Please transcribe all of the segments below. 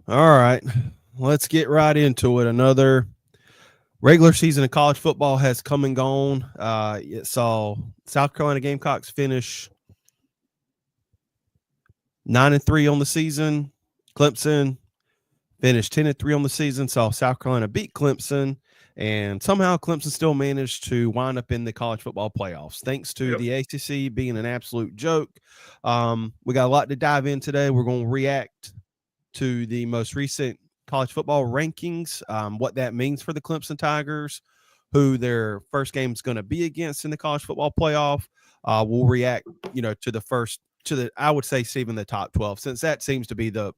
All right, let's get right into it. Another regular season of college football has come and gone. It saw South Carolina Gamecocks finish 9-3 on the season. Clemson finished 10-3 on the season. Saw South Carolina beat Clemson, and somehow Clemson still managed to wind up in the college football playoffs, thanks to the ACC being an absolute joke. We got a lot to dive in today. We're going to react to the most recent college football rankings, what that means for the Clemson Tigers, who their first game is going to be against in the college football playoff. We'll react, to the first, I would say, even the top 12, since that seems to be the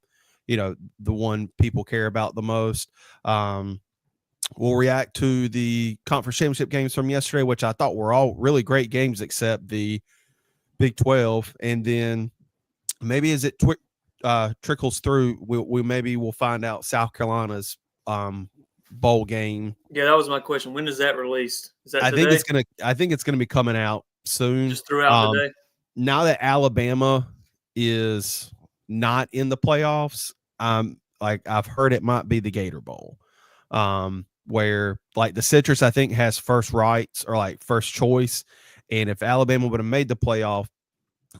one people care about the most. We'll react to the conference championship games from yesterday, which I thought were all really great games, except the Big 12. And then maybe as it trickles through, we'll find out South Carolina's bowl game. Yeah, that was my question. When is that released? Is that today? I think it's gonna be coming out soon. Just throughout the day. Now that Alabama is not in the playoffs, I've heard it might be the Gator Bowl, where like the Citrus I think has first rights or like first choice, and if Alabama would have made the playoff,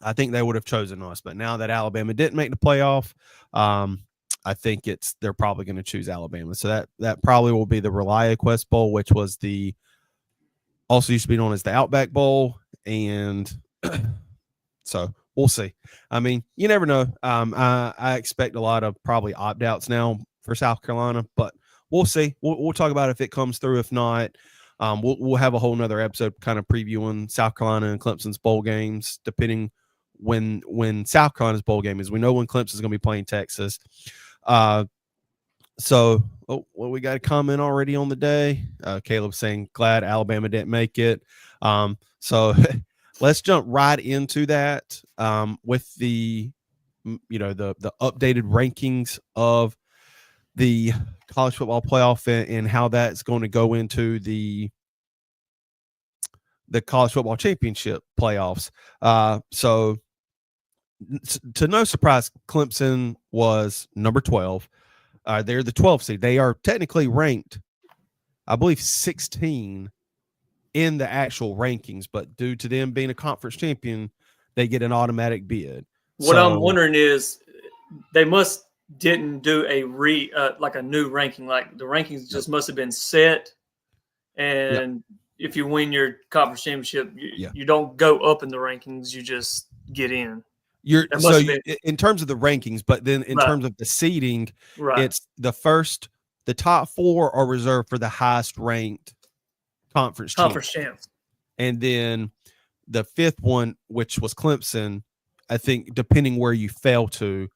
I think they would have chosen us. But now that Alabama didn't make the playoff, I think they're probably going to choose Alabama. So that probably will be the ReliaQuest Bowl, which was also used to be known as the Outback Bowl. And so we'll see. I mean, you never know. I expect a lot of probably opt-outs now for South Carolina, but we'll see. We'll talk about if it comes through. If not, we'll have a whole nother episode kind of previewing South Carolina and Clemson's bowl games, depending when South Carolina's bowl game is. We know when Clemson's going to be playing Texas. We got a comment already on the day. Caleb saying glad Alabama didn't make it. So let's jump right into that with the updated rankings of the college football playoff and how that's going to go into the college football championship playoffs. So to no surprise, Clemson was number 12. They're the 12th seed. They are technically ranked, I believe, 16 in the actual rankings, but due to them being a conference champion, they get an automatic bid. What I'm wondering is they didn't do a new ranking. Like the rankings just must have been set, and if you win your conference championship, you don't go up in the rankings. You just get in. In terms of the rankings, but then in terms of the seeding, it's the top 4 are reserved for the highest ranked conference champs. And then the 5th one, which was Clemson, I think depending where you fell to,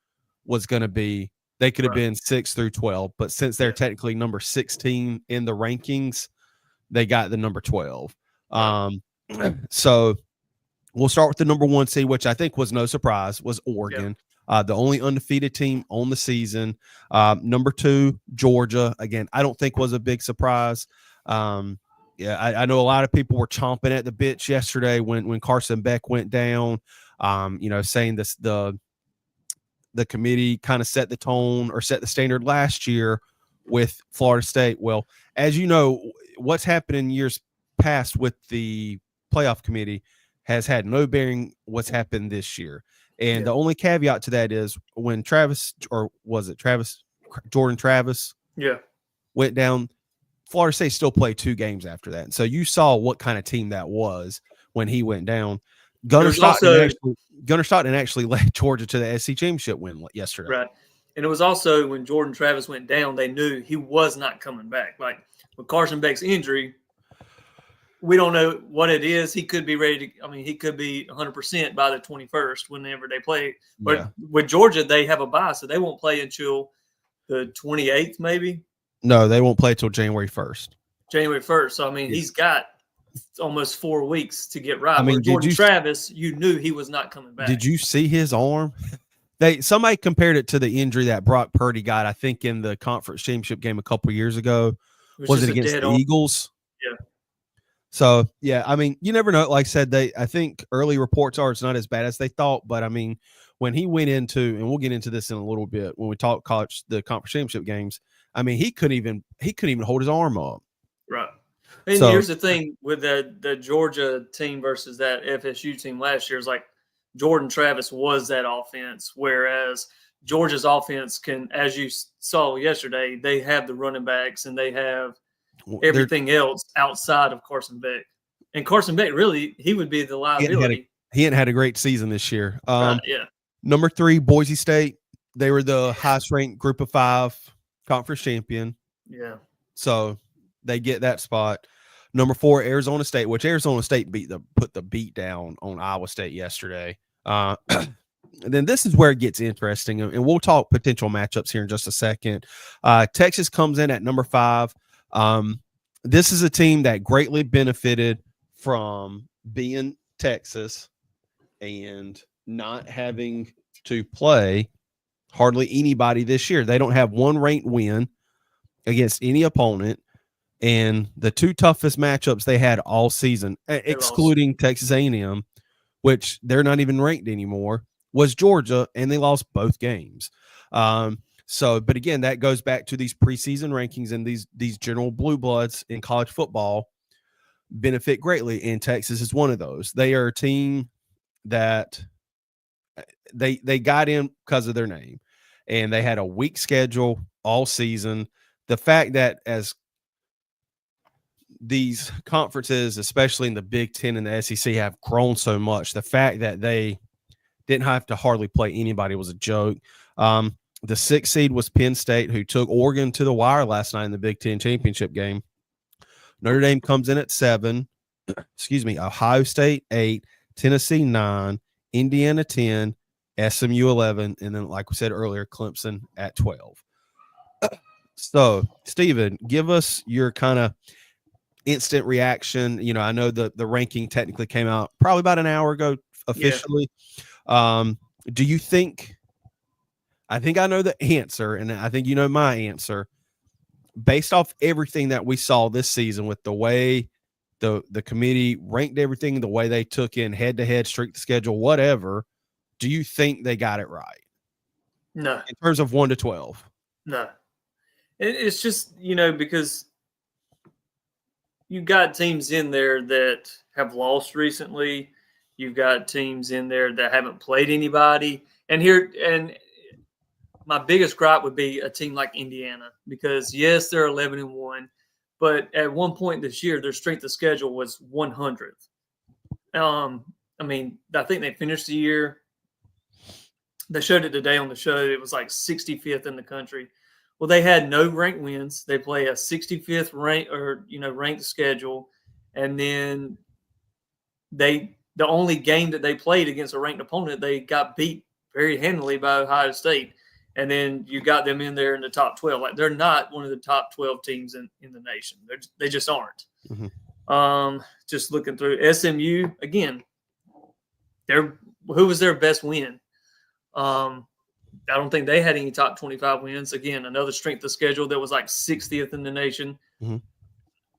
was going to be, they could have been 6 through 12, but since they're technically number 16 in the rankings, they got the number 12. So we'll start with the number 1 seed, which I think was no surprise, was Oregon, the only undefeated team on the season. Number 2, Georgia, again, I don't think was a big surprise. I know a lot of people were chomping at the bit yesterday when Carson Beck went down, saying the committee kind of set the tone or set the standard last year with Florida State. Well, as you know, what's happened in years past with the playoff committee has had no bearing what's happened this year. And the only caveat to that is when Jordan Travis went down, Florida State still played 2 games after that. And so you saw what kind of team that was when he went down. Gunnar Stockton actually led Georgia to the SEC championship win yesterday. Right. And it was also when Jordan Travis went down, they knew he was not coming back. Like with Carson Beck's injury, we don't know what it is. He could be ready to, he could be 100% by the 21st whenever they play. But with Georgia, they have a bye, so they won't play until the 28th, maybe. No, they won't play until January 1st. January 1st. So, he's got almost 4 weeks to get right. Jordan Travis, you knew he was not coming back. Did you see his arm? Somebody compared it to the injury that Brock Purdy got, I think, in the conference championship game a couple years ago. Was it against the Eagles? Yeah. So, yeah, I mean, you never know. Like I said, I think early reports are it's not as bad as they thought. But, I mean, when he went into, and we'll get into this in a little bit when we talk the conference championship games, I mean, he couldn't even hold his arm up. Right. And here's the thing with the Georgia team versus that FSU team last year is like Jordan Travis was that offense, whereas Georgia's offense can, as you saw yesterday, they have the running backs and they have everything else outside of Carson Beck. And Carson Beck, really, he would be the liability. He hadn't had a great season this year. Right, yeah. Number 3, Boise State. They were the highest ranked group of 5 conference champion. Yeah. So they get that spot. Number 4, Arizona State, which Arizona State put the beat down on Iowa State yesterday. Then this is where it gets interesting, and we'll talk potential matchups here in just a second. Texas comes in at number 5. This is a team that greatly benefited from being Texas and not having to play hardly anybody this year. They don't have one ranked win against any opponent. And the 2 toughest matchups they had all season, excluding Texas A&M, which they're not even ranked anymore, was Georgia, and they lost both games. But again, that goes back to these preseason rankings, and these general blue bloods in college football benefit greatly, and Texas is one of those. They are a team that they got in because of their name, and they had a weak schedule all season. The fact that as these conferences, especially in the Big Ten and the SEC, have grown so much, the fact that they didn't have to hardly play anybody was a joke. The 6th seed was Penn State, who took Oregon to the wire last night in the Big Ten championship game. Notre Dame comes in at 7. Ohio State 8, Tennessee 9, Indiana 10, SMU 11, and then, like we said earlier, Clemson at 12. So, Steven, give us your kind of instant reaction. You know, I know the ranking technically came out probably about an hour ago officially. Yeah. Do you think – I think I know the answer, and I think you know my answer. Based off everything that we saw this season with the way the committee ranked everything, the way they took in head-to-head, strength schedule, whatever, do you think they got it right? No. In terms of 1 to 12? No. It's just, because you've got teams in there that have lost recently. You've got teams in there that haven't played anybody. And my biggest gripe would be a team like Indiana, because yes, they're 11-1, but at one point this year, their strength of schedule was 100th. I think they finished the year. They showed it today on the show. It was like 65th in the country. Well, they had no ranked wins. They play a 65th ranked schedule, and then the only game that they played against a ranked opponent, they got beat very handily by Ohio State. And then you got them in there in the top 12. Like, they're not one of the top 12 teams in the nation. They just aren't. Mm-hmm. Just looking through SMU again. Who was their best win? I don't think they had any top 25 wins. Again, another strength of schedule that was like 60th in the nation. Mm-hmm.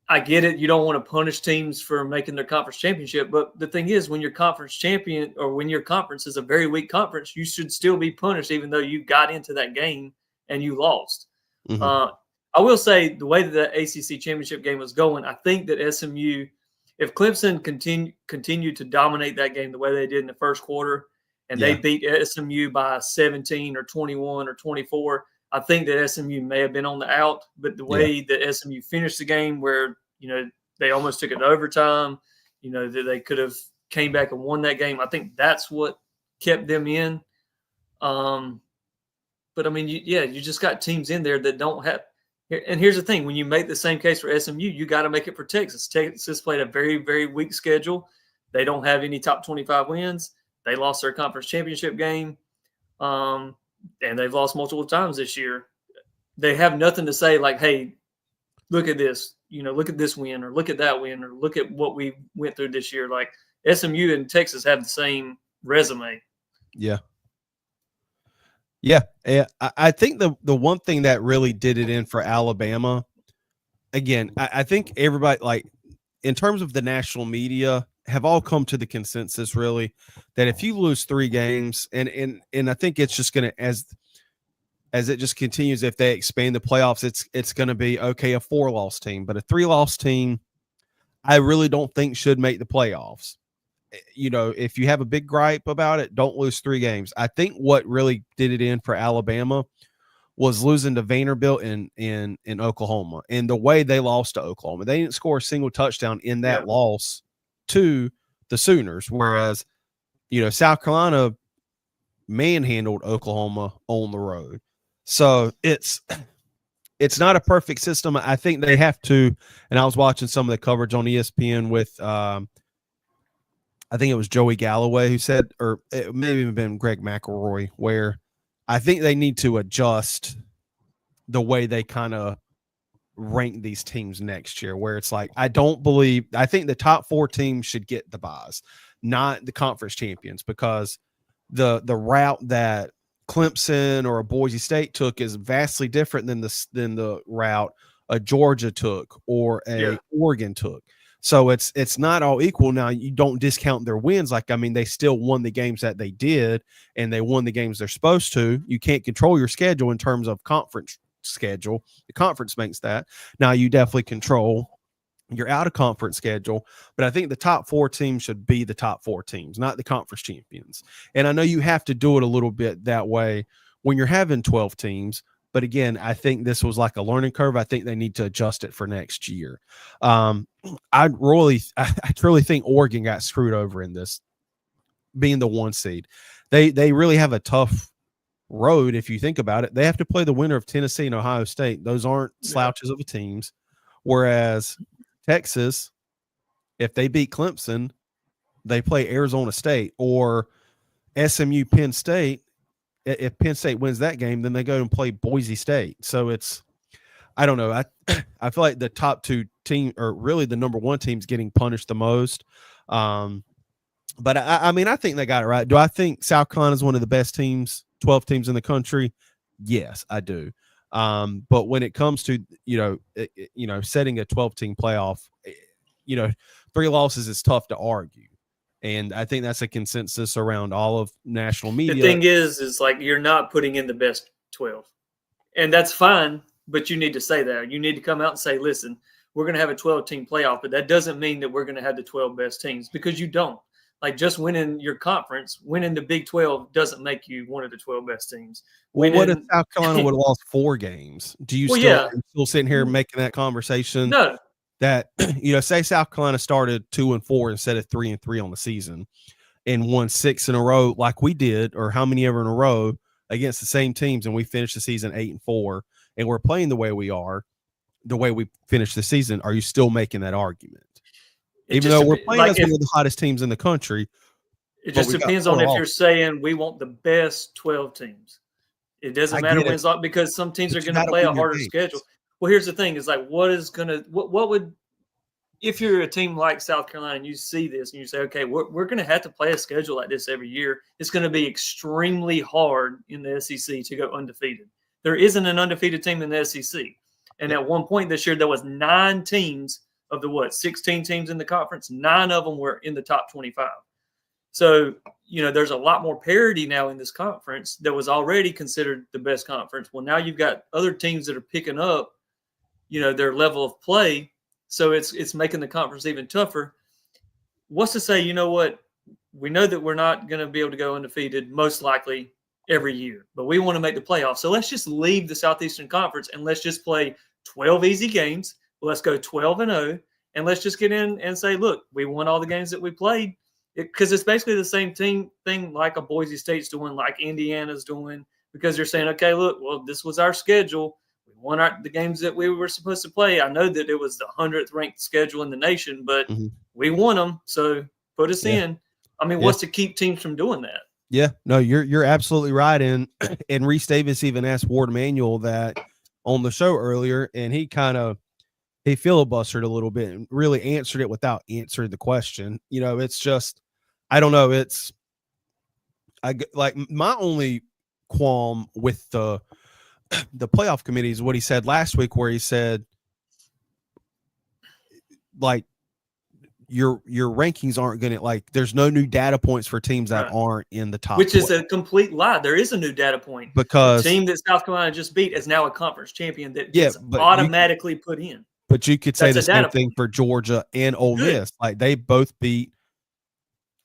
I get it. You don't want to punish teams for making their conference championship. But the thing is, when your conference champion, or when your conference is a very weak conference, you should still be punished, even though you got into that game and you lost. Mm-hmm. I will say, the way that the ACC championship game was going, I think that SMU, if Clemson continued to dominate that game the way they did in the first quarter, and they beat SMU by 17 or 21 or 24, I think that SMU may have been on the out. But the way that SMU finished the game, where they almost took it to overtime, that they could have came back and won that game, I think that's what kept them in. But I mean, you just got teams in there that don't have. And here's the thing: when you make the same case for SMU, you got to make it for Texas. Texas played a very, very weak schedule. They don't have any top 25 wins. They lost their conference championship game, and they've lost multiple times this year. They have nothing to say like, "Hey, look at this. Look at this win, or look at that win, or look at what we went through this year." Like, SMU and Texas have the same resume. Yeah. I think the one thing that really did it in for Alabama, again, I think everybody, like, in terms of the national media, have all come to the consensus really that if you lose 3 games, and I think it's just going to, as it just continues, if they expand the playoffs, it's going to be okay, a 4-loss team, but a 3-loss team, I really don't think should make the playoffs. You know, if you have a big gripe about it, don't lose 3 games. I think what really did it in for Alabama was losing to Vanderbilt in Oklahoma, and the way they lost to Oklahoma. They didn't score a single touchdown in that loss to the Sooners, whereas, you know, South Carolina manhandled Oklahoma on the road. So it's not a perfect system. I think they have to, and I was watching some of the coverage on ESPN with I think it was Joey Galloway who said, or it may have even been Greg McElroy, where I think they need to adjust the way they kind of rank these teams next year, where it's like, I think the top 4 teams should get the buys, not the conference champions, because the route that Clemson or a Boise State took is vastly different than the route a Georgia took or a Oregon took. So it's not all equal. Now, you don't discount their wins. Like, I mean, they still won the games that they did, and they won the games they're supposed to. You can't control your schedule in terms of conference schedule. The conference makes that. Now, you definitely control your out-of-conference schedule, but I think the top 4 teams should be the top 4 teams, not the conference champions. And I know you have to do it a little bit that way when you're having 12 teams, but again, I think this was like a learning curve. I think they need to adjust it for next year. I truly think Oregon got screwed over in this, being the 1 seed. They really have a tough road if you think about it. They have to play the winner of Tennessee and Ohio State. Those aren't slouches of teams. Whereas Texas, if they beat Clemson, they play Arizona State, or SMU Penn State. If Penn State wins that game, then they go and play Boise State. So it's, I don't know. I feel like the top 2 team, or really the number 1 team's getting punished the most. But I mean, I think they got it right. Do I think South Carolina is one of the best teams, 12 teams in the country? Yes, I do. But when it comes to, setting a 12-team playoff, 3 losses is tough to argue. And I think that's a consensus around all of national media. The thing is like, you're not putting in the best 12. And that's fine, but you need to say that. You need to come out and say, listen, we're going to have a 12-team playoff, but that doesn't mean that we're going to have the 12 best teams, because you don't. Like, just winning your conference, winning the Big 12 doesn't make you one of the 12 best teams. What if South Carolina would have lost 4 games? Do you still sitting here making that conversation? No. That, say South Carolina started 2-4 instead of 3-3 on the season and won 6 in a row like we did, or how many ever in a row against the same teams, and we finished the season 8-4, and we're playing the way we are, the way we finished the season. Are you still making that argument? Even though we're playing as one of the hottest teams in the country. It just depends on if you're saying we want the best 12 teams. It doesn't matter when it's because some teams are going to play a harder schedule. Well, here's the thing: is like, what would, if you're a team like South Carolina and you see this and you say, okay, we're going to have to play a schedule like this every year. It's going to be extremely hard in the SEC to go undefeated. There isn't an undefeated team in the SEC, and at one point this year there was 9 teams of the 16 teams in the conference. 9 of them were in the top 25. So, there's a lot more parity now in this conference that was already considered the best conference. Well, now you've got other teams that are picking up, their level of play. So it's making the conference even tougher. What's to say, we know that we're not going to be able to go undefeated most likely every year, but we want to make the playoffs. So let's just leave the Southeastern Conference and let's just play 12 easy games. Let's go 12-0, and let's just get in and say, look, we won all the games that we played. Because it's basically the same thing like a Boise State's doing, like Indiana's doing, because they're saying, okay, look, well, this was our schedule. We won the games that we were supposed to play. I know that it was the 100th ranked schedule in the nation, but we won them, so put us in. I mean, what's to keep teams from doing that? Yeah, no, you're absolutely right. And Reese Davis even asked Ward Manuel that on the show earlier, and he filibustered a little bit and really answered it without answering the question. It's just, I don't know. My only qualm with the playoff committee is what he said last week, where he said, like, your rankings aren't going to, like, there's no new data points for teams that aren't in the top Which 12. is a complete lie. There is a new data point. Because the team that South Carolina just beat is now a conference champion that gets automatically put in. But you could say the same thing for Georgia and Ole Miss. Like, they both beat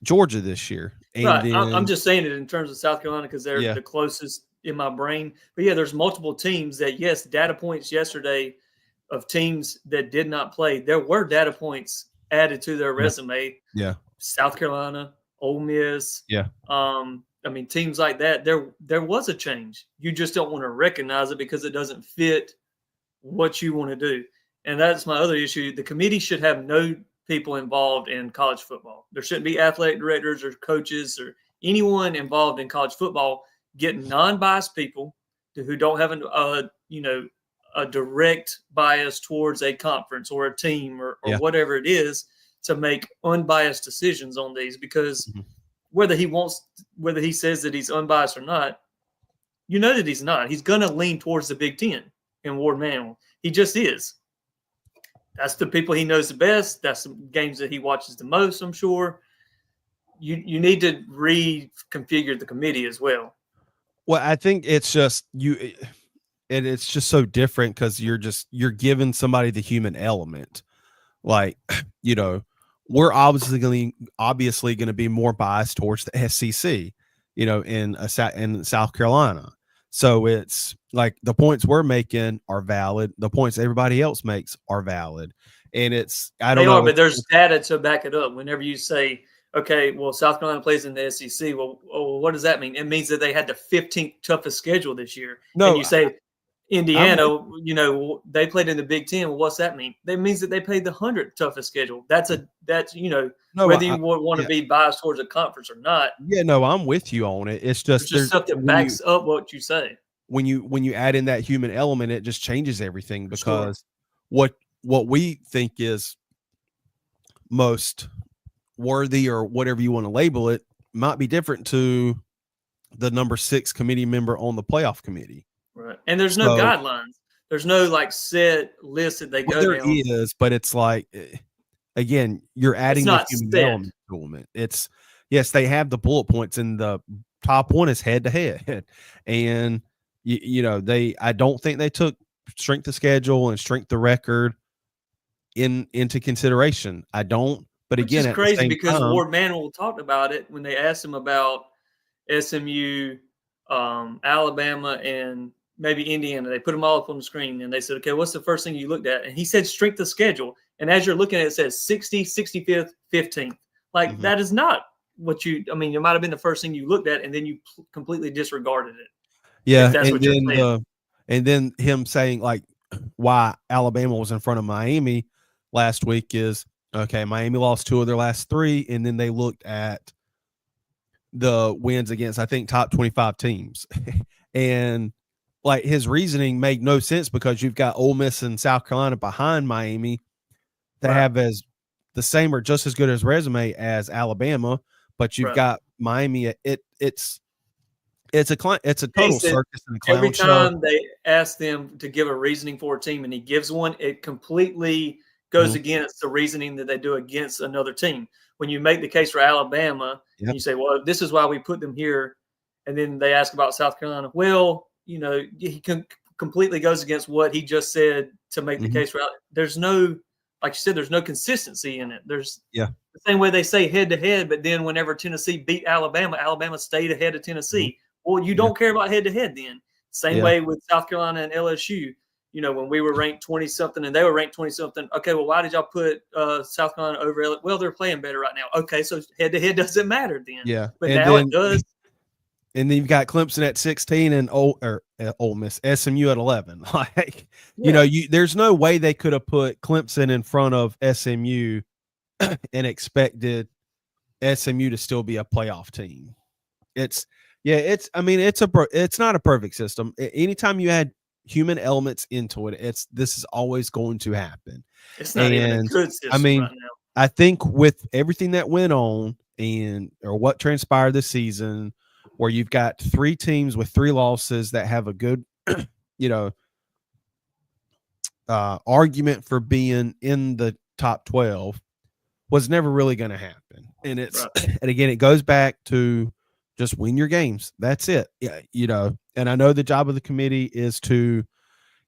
Georgia this year. And then, I'm just saying it in terms of South Carolina because they're the closest in my brain. But yeah, there's multiple teams that, yes, data points yesterday of teams that did not play. There were data points added to their resume. Yeah. South Carolina, Ole Miss. Yeah. I mean, teams like that, there was a change. You just don't want to recognize it because it doesn't fit what you want to do. And that's my other issue. The committee should have no people involved in college football. There shouldn't be athletic directors or coaches or anyone involved in college football. Get non-biased people who don't have a direct bias towards a conference or a team or whatever it is, to make unbiased decisions on these, because whether he says that he's unbiased or not, you know that he's not. He's going to lean towards the Big Ten and Ward Manuel. He just is. That's the people he knows the best. That's the games that he watches the most, I'm sure. You need to reconfigure the committee as well. Well, I think it's just it's just so different because you're giving somebody the human element. Like, we're obviously going to be more biased towards the SEC, in South Carolina. So it's like the points we're making are valid. The points everybody else makes are valid. And I don't know. But there's data to back it up. Whenever you say, okay, well, South Carolina plays in the SEC. Well, what does that mean? It means that they had the 15th toughest schedule this year. No, and you say Indiana, they played in the Big Ten. Well, what's that mean? That means that they played the 100th toughest schedule. Whether you want to be biased towards a conference or not. Yeah, no, I'm with you on it. It's just stuff that backs up what you say. When you add in that human element, it just changes everything, because what we think is most worthy or whatever you want to label it might be different to the number 6 committee member on the playoff committee. Right. And there's no guidelines. There's no set list that they go down. There is, but it's like, again, you're adding the human element to them. It's, yes, they have the bullet points, and the top one is head to head. And, I don't think they took strength of schedule and strength of record into consideration. I don't. But again, it's crazy because Ward Manuel talked about it when they asked him about SMU, Alabama, and maybe Indiana. They put them all up on the screen, and they said, okay, what's the first thing you looked at? And he said strength of schedule. And as you're looking at it, it says 60, 65th, 15th. Like, that is not what it might have been the first thing you looked at, and then you completely disregarded it. Yeah, and then him saying, like, why Alabama was in front of Miami last week is, okay, Miami lost 2 of their last 3, and then they looked at the wins against, I think, top 25 teams. And like, his reasoning made no sense, because you've got Ole Miss and South Carolina behind Miami that have as the same or just as good as resume as Alabama, but you've got Miami. It's a total circus and a clown every show. Every time they ask them to give a reasoning for a team and he gives one, it completely goes against the reasoning that they do against another team. When you make the case for Alabama, you say, well, this is why we put them here. And then they ask about South Carolina. Well, he completely goes against what he just said to make the case for. There's no, like you said, there's no consistency in it. There's the same way they say head to head, but then whenever Tennessee beat Alabama, Alabama stayed ahead of Tennessee. Well, you don't care about head to head then. Same way with South Carolina and LSU. When we were ranked 20-something and they were ranked 20-something, okay, well, why did y'all put South Carolina over LSU? Well, they're playing better right now. Okay, so head-to-head doesn't matter then. Yeah. But now it does. And then you've got Clemson at 16 and Ole Miss, SMU at 11. Like, there's no way they could have put Clemson in front of SMU and expected SMU to still be a playoff team. It's not a perfect system. Anytime you add human elements into it, this is always going to happen. It's not even a good system right now. I think with everything that went on or what transpired this season, where you've got 3 teams with 3 losses that have a good, argument for being in the top 12, was never really going to happen. And it's and again, it goes back to just win your games. That's it. Yeah, and I know the job of the committee is to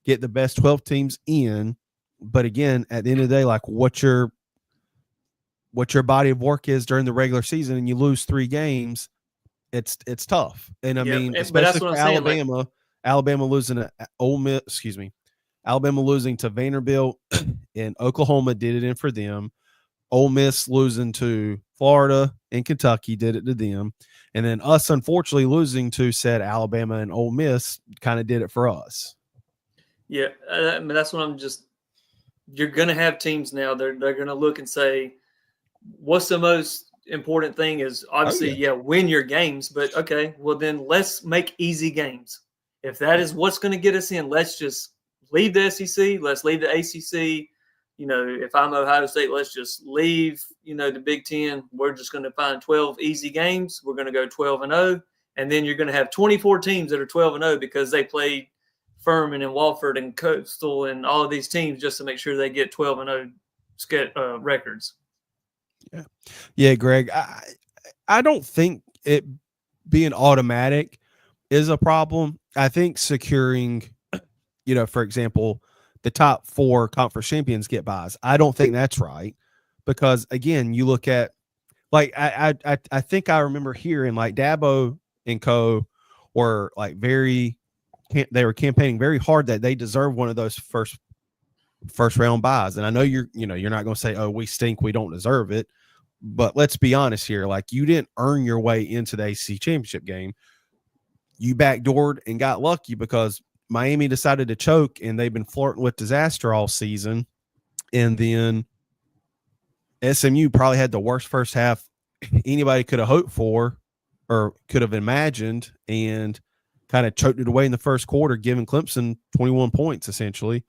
get the best 12 teams in, but again, at the end of the day, like what your body of work is during the regular season, and you lose 3 games, it's tough. And I mean, especially for Alabama, like, Alabama losing to Ole Miss, Alabama losing to Vanderbilt, and Oklahoma did it in for them. Ole Miss losing to Florida and Kentucky did it to them. And then us, unfortunately, losing to said Alabama and Ole Miss kind of did it for us. Yeah, I mean, that's what you're going to have teams now. They're going to look and say, what's the most important thing is obviously, win your games. But, okay, well, then let's make easy games. If that is what's going to get us in, let's just leave the SEC. Let's leave the ACC. If I'm Ohio State, let's just leave, the Big Ten. We're just going to find 12 easy games. We're going to go 12-0. And then you're going to have 24 teams that are 12-0 because they played Furman and Wofford and Coastal and all of these teams just to make sure they get 12-0 records. Yeah, Greg. I don't think it being automatic is a problem. I think securing, for example, the top 4 conference champions get buys. I don't think that's right because, again, you look at like I think I remember hearing like Dabo and co were like they were campaigning very hard that they deserve one of those first round buys. And I know you're not going to say, oh, we stink, we don't deserve it. But let's be honest here. Like, you didn't earn your way into the ACC championship game. You backdoored and got lucky because Miami decided to choke, and they've been flirting with disaster all season. And then SMU probably had the worst first half anybody could have hoped for or could have imagined, and kind of choked it away in the first quarter, giving Clemson 21 points essentially.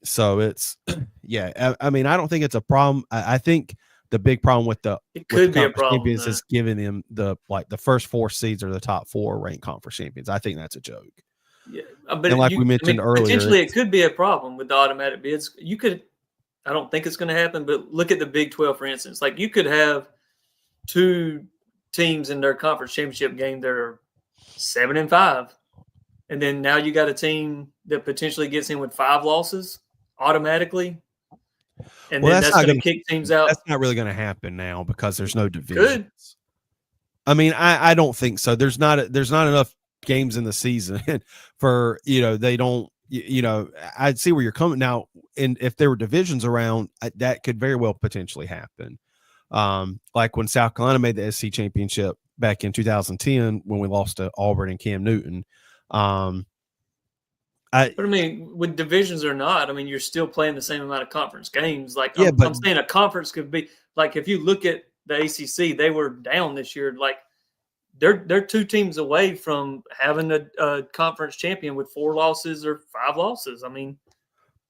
So it's, I mean, I don't think it's a problem. I think the big problem with the champions is giving them the first 4 seeds or the top 4 ranked conference champions. I think that's a joke. Yeah, but and we mentioned earlier, potentially it could be a problem with the automatic bids. I don't think it's going to happen, but look at the Big 12, for instance. Like, you could have 2 teams in their conference championship game that are 7-5, and then now you got a team that potentially gets in with 5 losses automatically, and then that's going to kick teams out. That's not really going to happen now because there's no divisions. I mean, I don't think so. There's not enough games in the season for they don't. I'd see where you're coming now. And if there were divisions around, that could very well potentially happen. Like when South Carolina made the SEC championship back in 2010 when we lost to Auburn and Cam Newton. But I mean, with divisions or not, I mean, you're still playing the same amount of conference games. Like, I'm saying a conference could be like, if you look at the ACC, they were down this year. Like, they're 2 teams away from having a conference champion with 4 losses or 5 losses. I mean,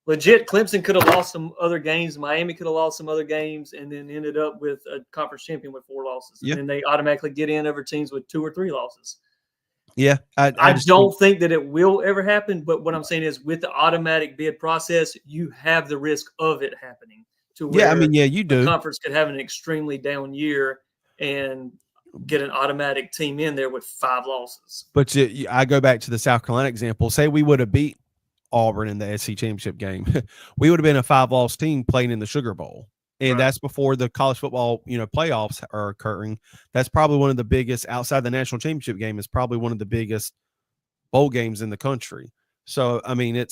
legit, Clemson could have lost some other games. Miami could have lost some other games and then ended up with a conference champion with 4 losses. Yep. And then they automatically get in over teams with 2 or 3 losses. Yeah. I don't think that it will ever happen. But what I'm saying is, with the automatic bid process, you have the risk of it happening. To where you do. The conference could have an extremely down year and get an automatic team in there with 5 losses. But I go back to the South Carolina example. Say we would have beat Auburn in the SEC championship game. We would have been a 5-loss team playing in the Sugar Bowl. And that's before the college football, playoffs are occurring. That's probably one of the biggest outside the national championship game, is probably one of the biggest bowl games in the country. So, I mean,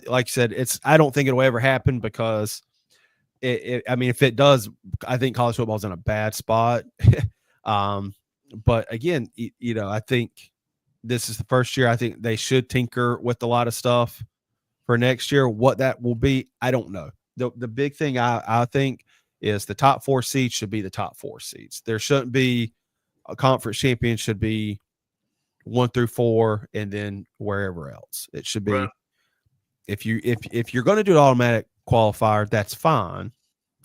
like you said, I don't think it'll ever happen because I mean, if it does, I think college football is in a bad spot. But again, I think this is the first year. I think they should tinker with a lot of stuff for next year. What that will be, I don't know. The big thing I think is the top 4 seeds should be the top 4 seeds. There shouldn't be a conference champion. Should be 1 through 4, and then wherever else it should be. Right. If you're going to do an automatic qualifier, that's fine.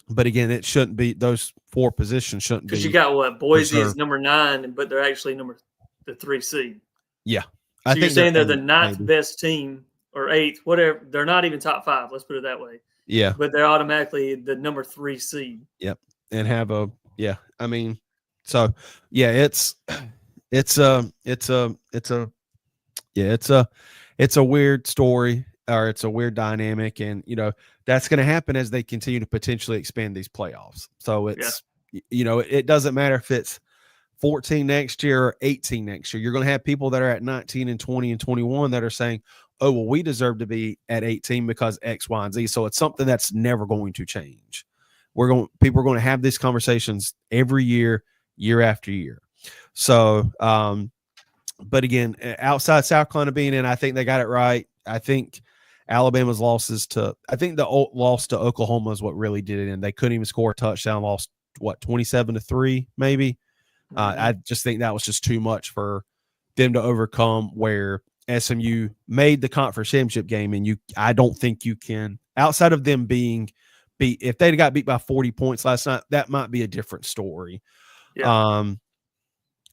But again, it shouldn't be, those 4 positions shouldn't be. Because you got Boise is number 9, but they're actually the 3 seed. Yeah. So you're saying they're the 9th best team or 8th, whatever. They're not even top 5. Let's put it that way. Yeah. But they're automatically the number 3 seed. Yep. And have I mean, so yeah, it's a weird story, or it's a weird dynamic. And, that's going to happen as they continue to potentially expand these playoffs. So it doesn't matter if it's 14 next year or 18 next year. You're going to have people that are at 19 and 20 and 21 that are saying, oh, well, we deserve to be at 18 because X, Y, and Z. So it's something that's never going to change. People are going to have these conversations every year, year after year. So, but again, outside South Carolina being in, I think they got it right. I think Alabama's losses I think the loss to Oklahoma is what really did it in. They couldn't even score a touchdown, lost 27-3, maybe. I just think that was just too much for them to overcome, where SMU made the conference championship game. And I don't think you can, outside of them being beat, if they'd got beat by 40 points last night, that might be a different story. Yeah.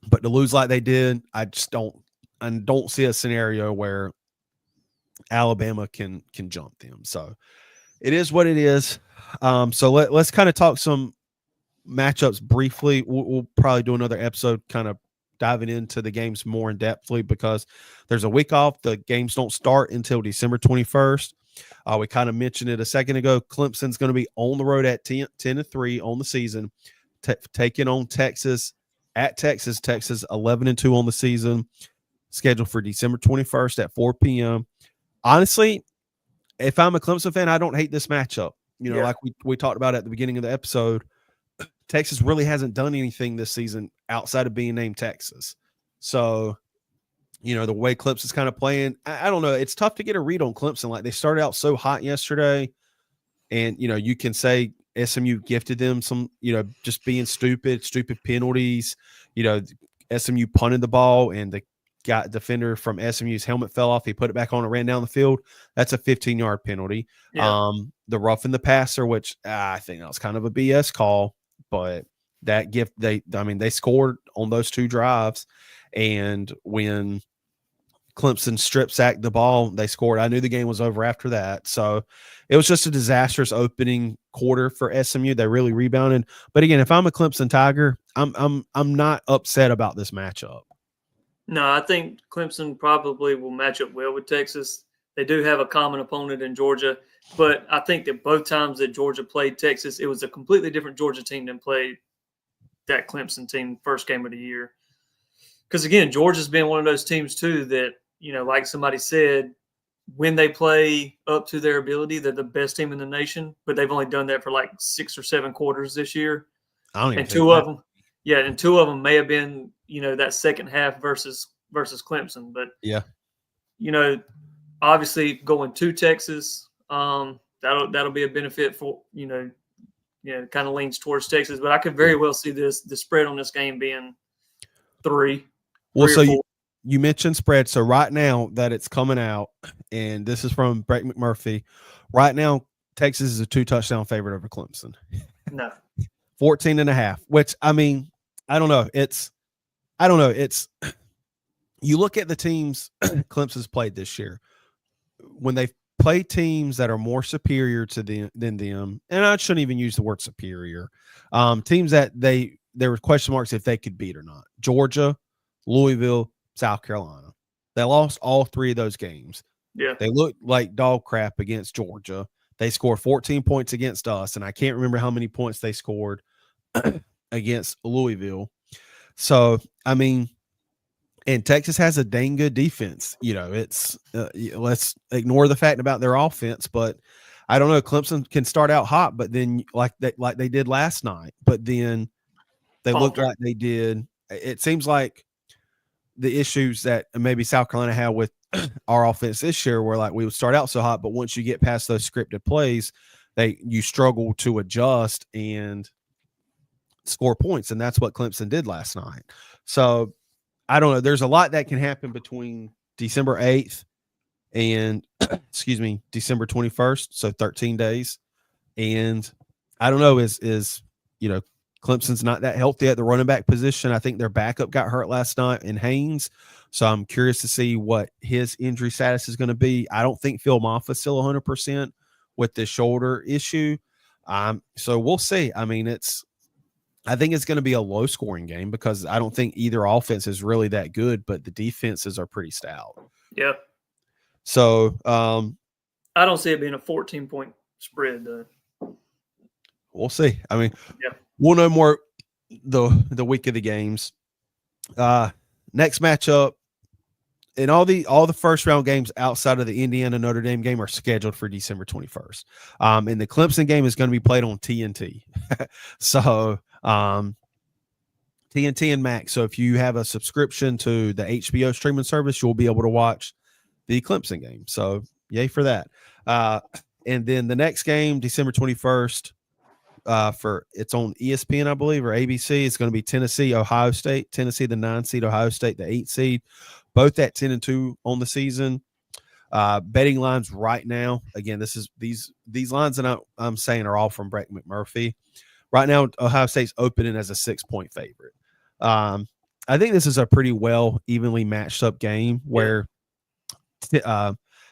But to lose like they did, I don't see a scenario where Alabama can jump them. So it is what it is. So let's kind of talk some matchups briefly. We'll probably do another episode kind of diving into the games more in depthly, because there's a week off. The games don't start until December 21st. We kind of mentioned it a second ago. Clemson's going to be on the road at 10-3 on the season, taking on Texas at Texas. Texas 11-2 on the season, scheduled for December 21st at 4 p.m. Honestly, if I'm a Clemson fan, I don't hate this matchup. Like we talked about at the beginning of the episode, Texas really hasn't done anything this season outside of being named Texas. So, the way Clemson's kind of playing, I don't know. It's tough to get a read on Clemson. Like, they started out so hot yesterday, and, you can say SMU gifted them some, just being stupid penalties. SMU punted the ball, and the defender from SMU's helmet fell off. He put it back on and ran down the field. That's a 15-yard penalty. Yeah. The roughing the passer, which I think that was kind of a BS call, but that gift, they scored on those 2 drives. And when Clemson strip sacked the ball, they scored. I knew the game was over after that. So it was just a disastrous opening quarter for SMU. They really rebounded. But again, if I'm a Clemson Tiger, I'm not upset about this matchup. No, I think Clemson probably will match up well with Texas. They do have a common opponent in Georgia, but I think that both times that Georgia played Texas, it was a completely different Georgia team than played that Clemson team first game of the year. Because, again, Georgia's been one of those teams, too, that, like somebody said, when they play up to their ability, they're the best team in the nation, but they've only done that for like 6 or 7 quarters this year. I don't even think two of them. Yeah, and 2 of them may have been, that second half versus Clemson. But, obviously going to Texas, that'll be a benefit for, kind of leans towards Texas. But I could very well see the spread on this game being 3. Well, so you mentioned spread. So right now that it's coming out, and this is from Brett McMurphy, right now Texas is a 2-touchdown favorite over Clemson. No. 14.5, which, I don't know. It's you look at the teams Clemson's played this year, when they play teams that are more superior to them than them, and I shouldn't even use the word superior, teams that there were question marks if they could beat or not. Georgia, Louisville, South Carolina. They lost all 3 of those games. Yeah. They looked like dog crap against Georgia. They scored 14 points against us, and I can't remember how many points they scored against Louisville. So, and Texas has a dang good defense. It's let's ignore the fact about their offense, but I don't know. Clemson can start out hot, but then like they did last night, but then they look like they did. It seems like the issues that maybe South Carolina had with our offense this year, where like we would start out so hot, but once you get past those scripted plays, you struggle to adjust and score points, and that's what Clemson did last night. So I don't know. There's a lot that can happen between December 8th and December 21st. So 13 days. And I don't know, is Clemson's not that healthy at the running back position. I think their backup got hurt last night in Haynes. So I'm curious to see what his injury status is going to be. I don't think Phil Moffa's still 100%, with the shoulder issue. So we'll see. I mean, I think it's going to be a low scoring game because I don't think either offense is really that good, but the defenses are pretty stout. Yeah. So I don't see it being a 14-point spread though. We'll see. I mean, we'll know more the week of the games. Next matchup, and all the first round games outside of the Indiana Notre Dame game are scheduled for December 21st. And the Clemson game is going to be played on TNT. So TNT and Max. So if you have a subscription to the HBO streaming service, you'll be able to watch the Clemson game. So yay for that. And then the next game, December 21st, it's on ESPN, I believe, or ABC. It's going to be Tennessee, Ohio State. Tennessee, the 9 seed, Ohio State, the 8 seed, both at 10-2 on the season. Betting lines right now. Again, these lines that I'm saying are all from Brett McMurphy. Right now, Ohio State's opening as a 6-point favorite. I think this is a pretty well evenly matched up game where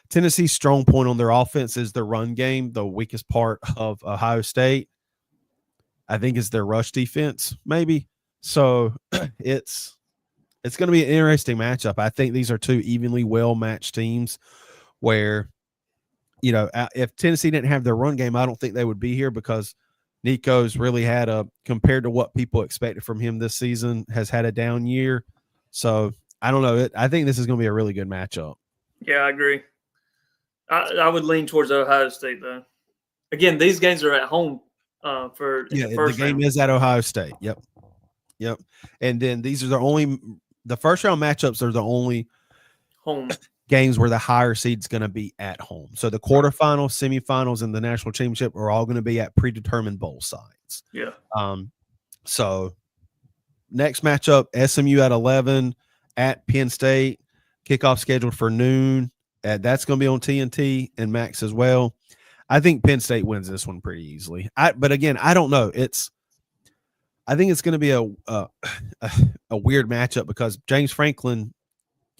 Tennessee's strong point on their offense is their run game. The weakest part of Ohio State, I think, is their rush defense, maybe. So it's going to be an interesting matchup. I think these are two evenly well matched teams where, if Tennessee didn't have their run game, I don't think they would be here because Nico's really had compared to what people expected from him this season, has had a down year. So I don't know. I think this is going to be a really good matchup. Yeah, I agree. I would lean towards Ohio State, though. Again, these games are at home for the first game round. Is at Ohio State. Yep. And then these are the first round matchups are the only home games where the higher seed's going to be at home. So the quarterfinals, semifinals, and the national championship are all going to be at predetermined bowl sites. Yeah. So next matchup, SMU at 11 at Penn State. Kickoff scheduled for noon. That's going to be on TNT and Max as well. I think Penn State wins this one pretty easily. But again, I don't know. I think it's going to be a weird matchup because James Franklin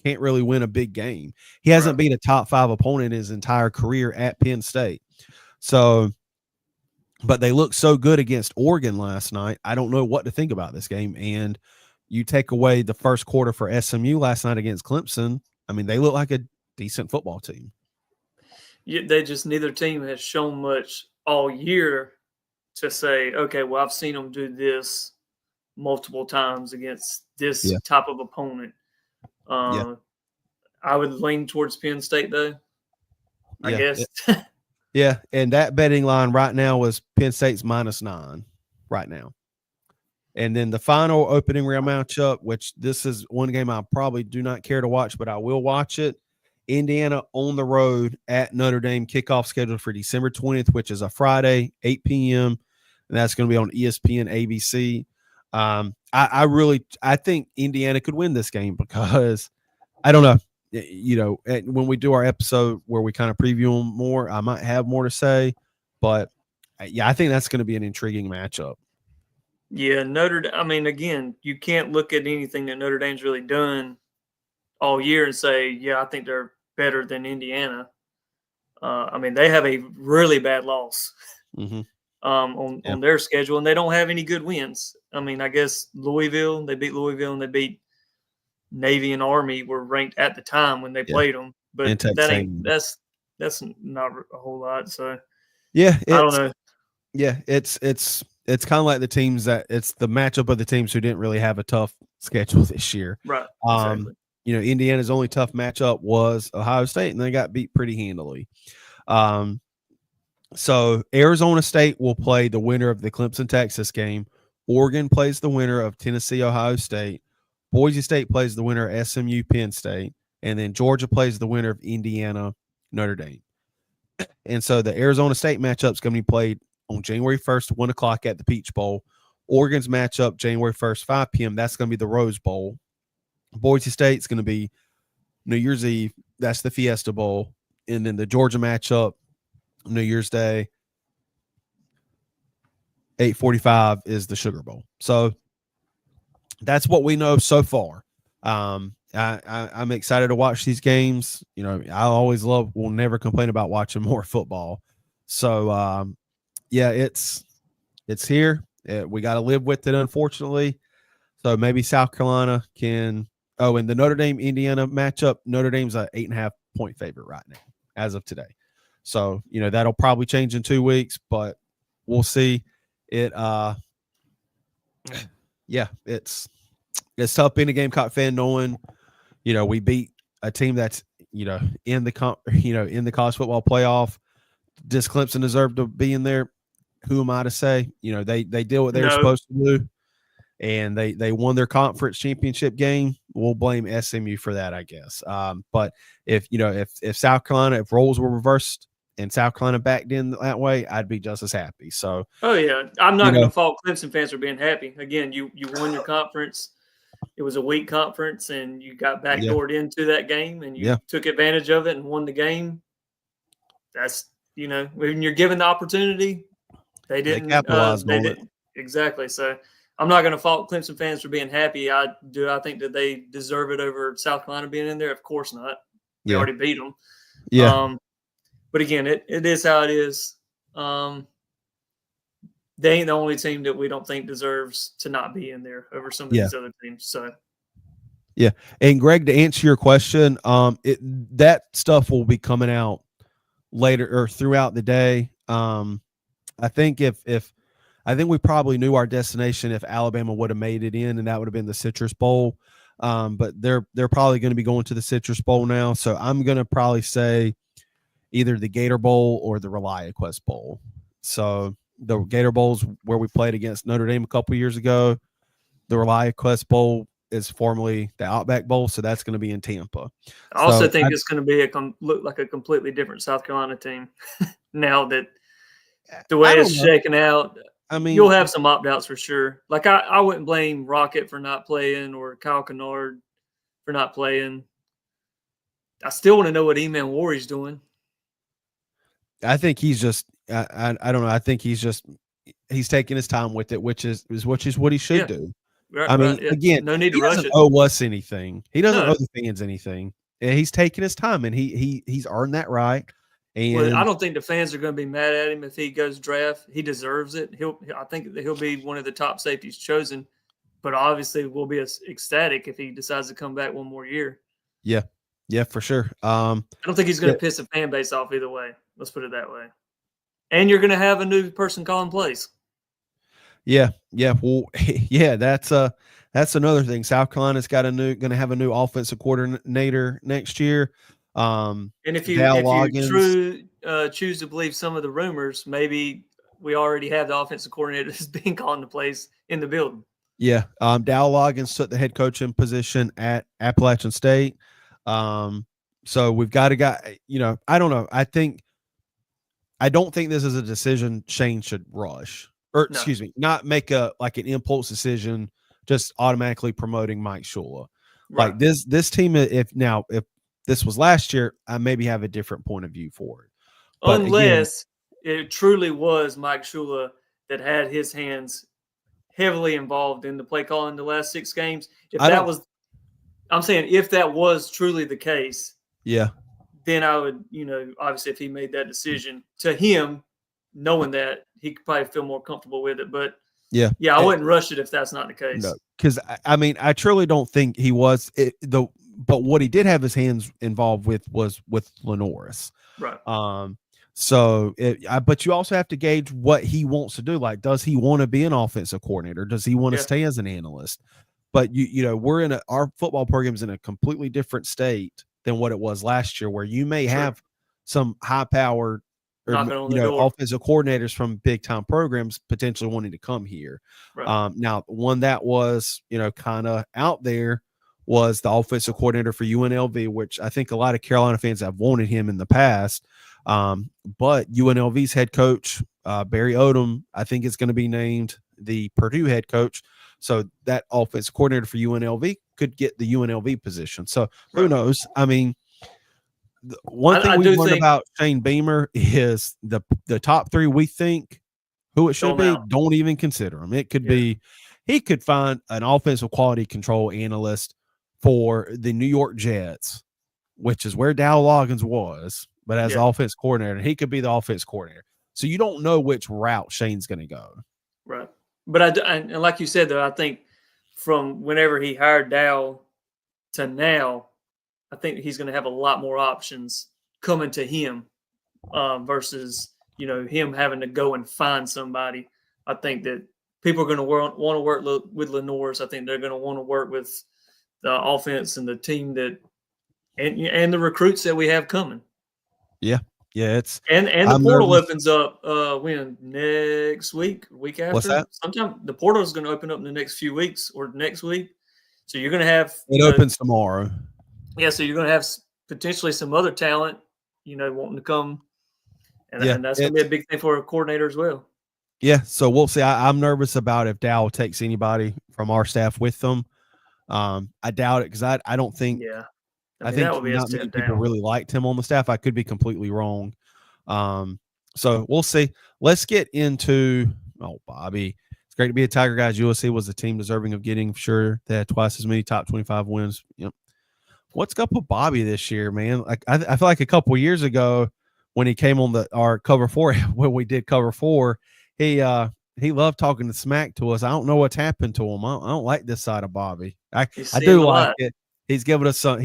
can't really win a big game. He hasn't beat a top 5 opponent his entire career at Penn State. So, but they looked so good against Oregon last night. I don't know what to think about this game. And you take away the first quarter for SMU last night against Clemson. I mean, they look like a decent football team. Yeah, neither team has shown much all year to say, okay, well, I've seen them do this multiple times against this type of opponent. I would lean towards Penn State, though, I guess. Yeah, and that betting line right now was Penn State's -9 right now. And then the final opening round matchup, which this is one game I probably do not care to watch, but I will watch it. Indiana on the road at Notre Dame, kickoff scheduled for December 20th, which is a Friday, 8 p.m. And that's going to be on ESPN, ABC. I think Indiana could win this game because I don't know, when we do our episode where we kind of preview them more, I might have more to say, but I think that's going to be an intriguing matchup. Yeah, again, you can't look at anything that Notre Dame's really done all year and say, I think they're better than Indiana. They have a really bad loss on their schedule, and they don't have any good wins. I guess they beat Louisville, and they beat Navy and Army were ranked at the time when they played them, but that's not a whole lot. So I don't know. Yeah, it's kind of like the teams it's the matchup of the teams who didn't really have a tough schedule this year. Right. Exactly. Indiana's only tough matchup was Ohio State, and they got beat pretty handily. So Arizona State will play the winner of the Clemson-Texas game. Oregon plays the winner of Tennessee-Ohio State. Boise State plays the winner of SMU-Penn State. And then Georgia plays the winner of Indiana-Notre Dame. And so the Arizona State matchup is going to be played on January 1st, 1 o'clock at the Peach Bowl. Oregon's matchup, January 1st, 5 p.m. That's going to be the Rose Bowl. Boise State's going to be New Year's Eve. That's the Fiesta Bowl. And then the Georgia matchup, New Year's Day, 8:45 is the Sugar Bowl. So that's what we know so far. I'm excited to watch these games. I always will never complain about watching more football. So, yeah, it's here. We got to live with it, unfortunately. So maybe South Carolina can. Oh, and the Notre Dame Indiana matchup, Notre Dame's a 8.5 point favorite right now as of today. So that'll probably change in 2 weeks, but we'll see. Yeah, it's tough being a Gamecock fan knowing we beat a team that's in the in the college football playoff. Does Clemson deserve to be in there? Who am I to say? They did what they were supposed to do, and they won their conference championship game. We'll blame SMU for that, I guess. But if South Carolina, if roles were reversed and South Carolina backed in that way, I'd be just as happy. So, oh yeah, I'm not going to fault Clemson fans for being happy. Again, you won your conference. It was a weak conference, and you got backdoored into that game, and you took advantage of it and won the game. That's when you're given the opportunity, they didn't capitalize on it. Exactly. So I'm not going to fault Clemson fans for being happy. I think that they deserve it over South Carolina being in there. Of course not. They already beat them. Yeah. But again, it is how it is. They ain't the only team that we don't think deserves to not be in there over some of these other teams. So, yeah. And Greg, to answer your question, that stuff will be coming out later or throughout the day. I think I think we probably knew our destination if Alabama would have made it in, and that would have been the Citrus Bowl. But they're probably going to be going to the Citrus Bowl now. So I'm going to probably say either the Gator Bowl or the ReliaQuest Bowl. So the Gator Bowl's where we played against Notre Dame a couple years ago. The ReliaQuest Bowl is formerly the Outback Bowl, so that's going to be in Tampa. I also think it's going to be look like a completely different South Carolina team now that the way it's shaken out. I mean, you'll have some opt-outs for sure. Like I wouldn't blame Rocket for not playing or Kyle Kennard for not playing. I still want to know what E-Man Warrior's doing. I think he's just I don't know. I think he's taking his time with it, which is what he should do. Right, I mean, again, no need to rush it. He doesn't owe us anything. He doesn't owe the fans anything. He's taking his time, and he's earned that right. And I don't think the fans are going to be mad at him if he goes draft. He deserves it. I think that he'll be one of the top safeties chosen, but obviously we'll be ecstatic if he decides to come back one more year. Yeah, for sure. I don't think he's going to piss the fan base off either way. Let's put it that way. And you're going to have a new person calling plays. Yeah. Well, yeah, that's another thing. South Carolina's going to have a new offensive coordinator next year. And if you choose to believe some of the rumors, maybe we already have the offensive coordinator that's being calling the plays in the building. Yeah. Dow Loggins took the head coaching position at Appalachian State. So we've got a guy, I don't know. I don't think this is a decision Shane should rush excuse me, not make an impulse decision, just automatically promoting Mike Shula. Right. Like this team, if this was last year, I maybe have a different point of view for it. But unless it truly was Mike Shula that had his hands heavily involved in the play calling the last 6 games. I'm saying if that was truly the case, then I would, obviously if he made that decision to him, knowing that, he could probably feel more comfortable with it. But I wouldn't rush it if that's not the case. No, because I mean, I truly don't think he was but what he did have his hands involved with was with Lenoris. Right. But you also have to gauge what he wants to do. Like, does he want to be an offensive coordinator? Does he want to stay as an analyst? But we're our football program's in a completely different state than what it was last year, where you may have some high powered offensive coordinators from big time programs potentially wanting to come here. Right. Now, one that was, kind of out there was the offensive coordinator for UNLV, which I think a lot of Carolina fans have wanted him in the past. But UNLV's head coach, Barry Odom, I think is going to be named the Purdue head coach. So that offensive coordinator for UNLV could get the UNLV position. So who knows? I mean, one thing we learned about Shane Beamer is the top 3 we think who it should be. Don't even consider them. It could be he could find an offensive quality control analyst for the New York Jets, which is where Dow Loggins was, but as offense coordinator, he could be the offense coordinator. So you don't know which route Shane's going to go. Right. But and like you said, though, I think from whenever he hired Dow to now, I think he's going to have a lot more options coming to him versus, him having to go and find somebody. I think that people are going to want to work with Lenore's. I think they're going to want to work with the offense and the team and the recruits that we have coming. Yeah. Yeah, it's and the portal opens up when next week after. What's that? Sometime the portal is going to open up in the next few weeks or next week. So you're going to have opens tomorrow. Yeah, so you're going to have potentially some other talent, wanting to come, and that's going to be a big thing for a coordinator as well. Yeah, so we'll see. I'm nervous about if Dow takes anybody from our staff with them. I doubt it because I don't think. Yeah. I think not many people really liked him on the staff. I could be completely wrong. So we'll see. Let's get into Bobby. It's great to be a Tiger Guys. USC was a team deserving of getting, for sure. They had twice as many top 25 wins. Yep. What's up with Bobby this year, man? Like I feel like a couple of years ago when he came on our cover 4, when we did cover 4, he loved talking to smack to us. I don't know what's happened to him. I don't like this side of Bobby. I do like it. He's given us some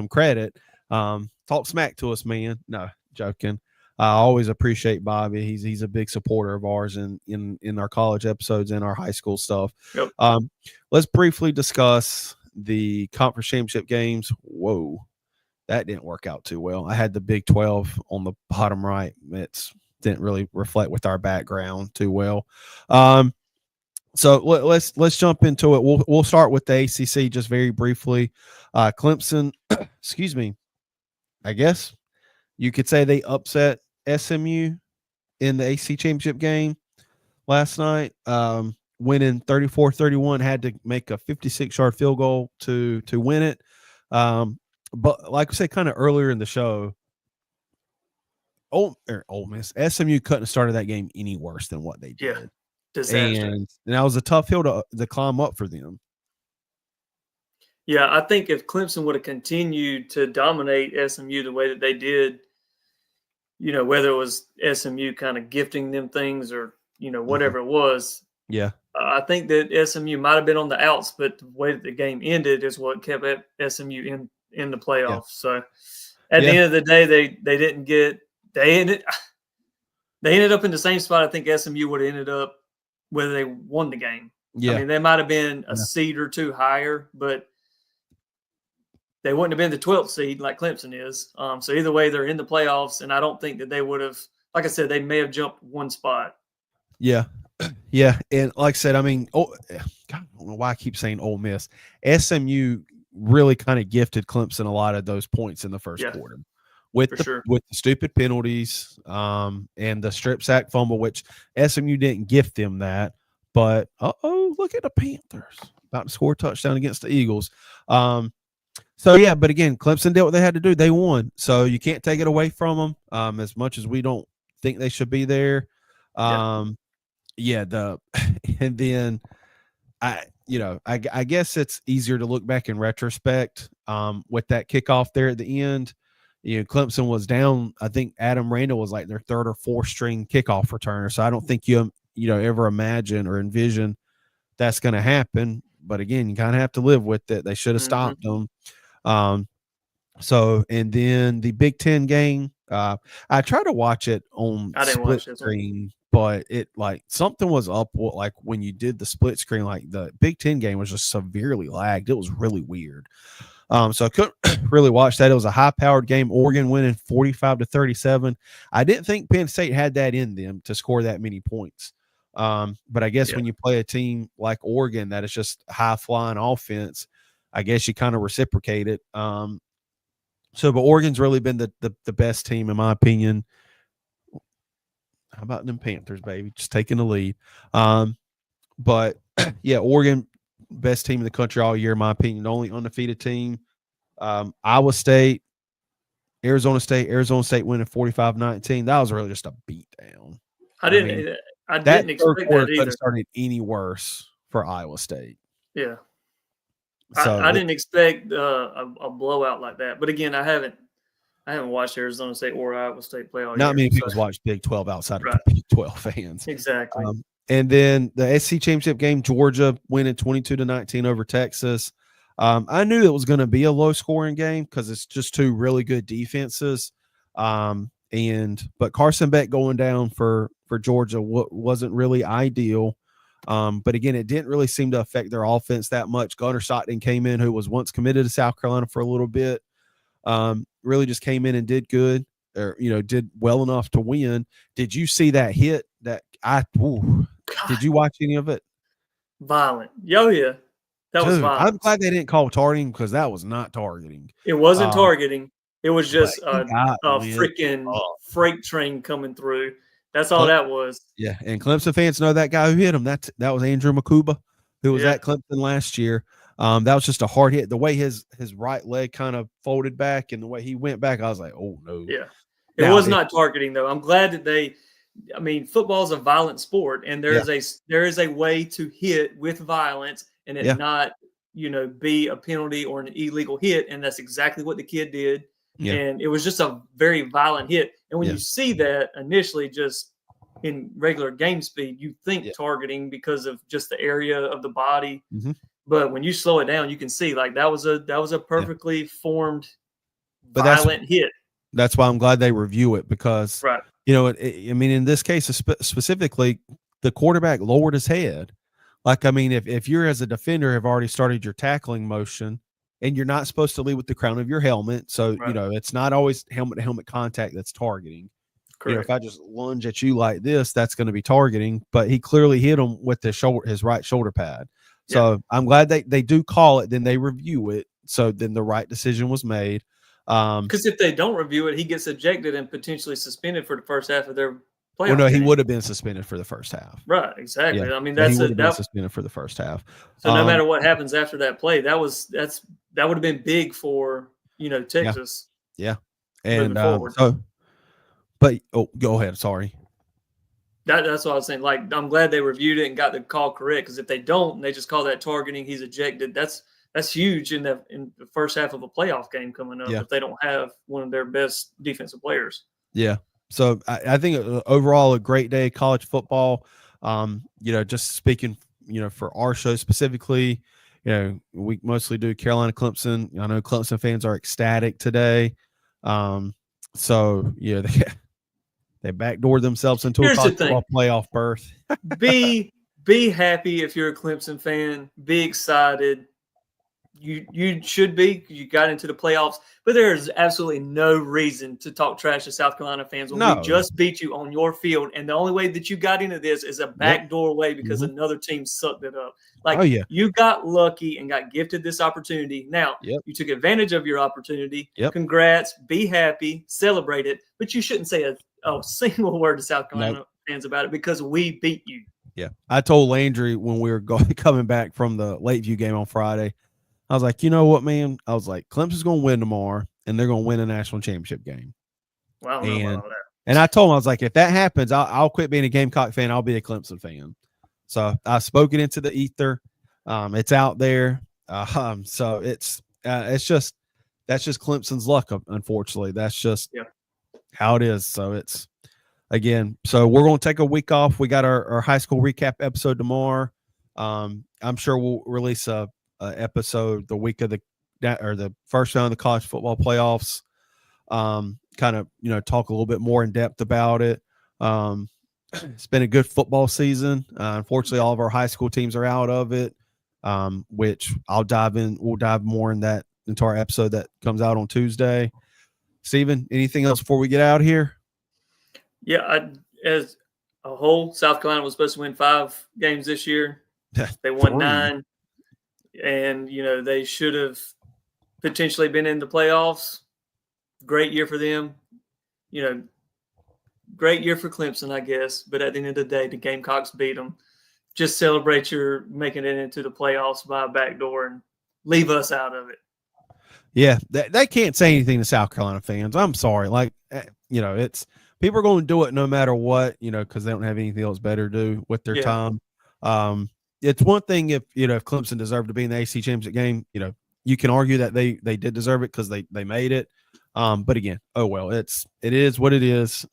credit. Talk smack to us, man. No, joking. I always appreciate Bobby. He's a big supporter of ours in our college episodes and our high school stuff. Yep. Let's briefly discuss the conference championship games. Whoa, that didn't work out too well. I had the Big 12 on the bottom right. It didn't really reflect with our background too well. So let's jump into it. We'll start with the ACC just very briefly. Clemson, excuse me, I guess you could say they upset SMU in the ACC championship game last night, winning 34-31, had to make a 56-yard field goal to win it. But like I said, kind of earlier in the show, Ole Miss, SMU couldn't have started that game any worse than what they did. Yeah. Disaster. And that was a tough hill to climb up for them. Yeah, I think if Clemson would have continued to dominate SMU the way that they did, whether it was SMU kind of gifting them things or, whatever it was. Yeah. I think that SMU might have been on the outs, but the way that the game ended is what kept SMU in the playoffs. Yeah. So at the end of the day, they didn't get – they ended up in the same spot I think SMU would have ended up whether they won the game. Yeah. I mean, they might have been a seed or two higher, but they wouldn't have been the 12th seed like Clemson is. So either way, they're in the playoffs, and I don't think that they would have – like I said, they may have jumped one spot. Yeah. Yeah. And like I said, I mean, God, I don't know why I keep saying Ole Miss. SMU really kind of gifted Clemson a lot of those points in the first quarter. With the stupid penalties and the strip sack fumble, which SMU didn't gift them that. But, look at the Panthers about to score a touchdown against the Eagles. So, yeah, but again, Clemson did what they had to do. They won. So you can't take it away from them as much as we don't think they should be there. And then I guess it's easier to look back in retrospect with that kickoff there at the end. Clemson was down. I think Adam Randall was like their third or fourth string kickoff returner. So I don't think you ever imagine or envision that's going to happen. But again, you kind of have to live with it. They should have stopped them. So, and then the Big Ten game, I tried to watch it on split screen, but it something was up. Like when you did the split screen, like the Big Ten game was just severely lagged. It was really weird. So I couldn't really watch that. It was a high-powered game. Oregon winning 45-37. I didn't think Penn State had that in them to score that many points. But I guess when you play a team like Oregon that is just high-flying offense, I guess you kind of reciprocate it. But Oregon's really been the best team, in my opinion. How about them Panthers, baby? Just taking the lead. But, yeah, Oregon – best team in the country all year, in my opinion. The only undefeated team. Iowa State, Arizona State winning 45-19. That was really just a beatdown. I didn't expect that either. Started any worse for Iowa State. Yeah. So I didn't expect a blowout like that. But again, I haven't I haven't watched Arizona State or Iowa State play all year. Not many people watch Big 12 outside of Big 12 fans. Exactly. And then the SEC championship game, Georgia winning 22-19 over Texas. I knew it was going to be a low scoring game because it's just two really good defenses. But Carson Beck going down for Georgia wasn't really ideal. But again, it didn't really seem to affect their offense that much. Gunnar Stockton came in, who was once committed to South Carolina for a little bit. Really just came in and did good, or did well enough to win. Did you see that hit? Did you watch any of it? Violent. Oh yeah, that was violent. I'm glad they didn't call targeting because that was not targeting. It wasn't targeting. It was just a freaking freight train coming through. That's all that was. Yeah, and Clemson fans know that guy who hit him. That was Andrew Makuba, who was at Clemson last year. That was just a hard hit. The way his right leg kind of folded back and the way he went back, I was like, oh no. Yeah, it was not targeting though. I'm glad that football is a violent sport, and there is a way to hit with violence and it not be a penalty or an illegal hit, and that's exactly what the kid did. Yeah. And it was just a very violent hit. And when you see that initially just in regular game speed, you think targeting because of just the area of the body. Mm-hmm. But when you slow it down, you can see like that was a perfectly formed violent hit. That's why I'm glad they review it because, in this case specifically, the quarterback lowered his head. Like, if you're as a defender have already started your tackling motion, and you're not supposed to lead with the crown of your helmet. So, it's not always helmet to helmet contact that's targeting. Correct. If I just lunge at you like this, that's going to be targeting. But he clearly hit him with his right shoulder pad. So I'm glad they do call it, then they review it. So then the right decision was made. Because if they don't review it, he gets ejected and potentially suspended for the first half of their playoff. Well, no, he would have been suspended for the first half. Right, exactly. Yeah. That's suspended for the first half. So no matter what happens after that play, that would have been big for Texas. Yeah. And go ahead. Sorry. That's what I was saying. Like, I'm glad they reviewed it and got the call correct. Because if they don't, and they just call that targeting, he's ejected. That's huge in the first half of a playoff game coming up. If they don't have one of their best defensive players. Yeah. So I think overall a great day of college football. Just speaking, for our show specifically, we mostly do Carolina Clemson. I know Clemson fans are ecstatic today. They backdoored themselves into a college football playoff berth. Be happy if you're a Clemson fan. Be excited. You should be. You got into the playoffs, but there is absolutely no reason to talk trash to South Carolina fans when we just beat you on your field. And the only way that you got into this is a backdoor way because another team sucked it up. Like, you got lucky and got gifted this opportunity. Now, you took advantage of your opportunity. Congrats. Be happy. Celebrate it. But you shouldn't say a single word to South Carolina fans about it because we beat you. Yeah. I told Landry when we were coming back from the Lakeview game on Friday, I was like, you know what, man? I was like, Clemson's going to win tomorrow, and they're going to win a national championship game. Well, I don't know about all that. And I told him, I was like, if that happens, I'll quit being a Gamecock fan. I'll be a Clemson fan. So I spoke it into the ether. It's out there. So that's just Clemson's luck, unfortunately. That's just how it is. So so we're going to take a week off. We got our high school recap episode tomorrow. I'm sure we'll release a episode the week of the first round of the college football playoffs. Kind of talk a little bit more in depth about it. It's been a good football season. Unfortunately, all of our high school teams are out of it, which we'll dive more into our episode that comes out on Tuesday. Steven, anything else before we get out here? Yeah, as a whole, South Carolina was supposed to win 5 games this year. They won 9. And, they should have potentially been in the playoffs. Great year for them. Great year for Clemson, I guess. But at the end of the day, the Gamecocks beat them. Just celebrate your making it into the playoffs by a backdoor and leave us out of it. Yeah, they can't say anything to South Carolina fans. I'm sorry. Like, it's people are going to do it no matter what, because they don't have anything else better to do with their time. It's one thing if Clemson deserved to be in the AC championship game, you can argue that they did deserve it because they made it. But again, oh well, it is what it is.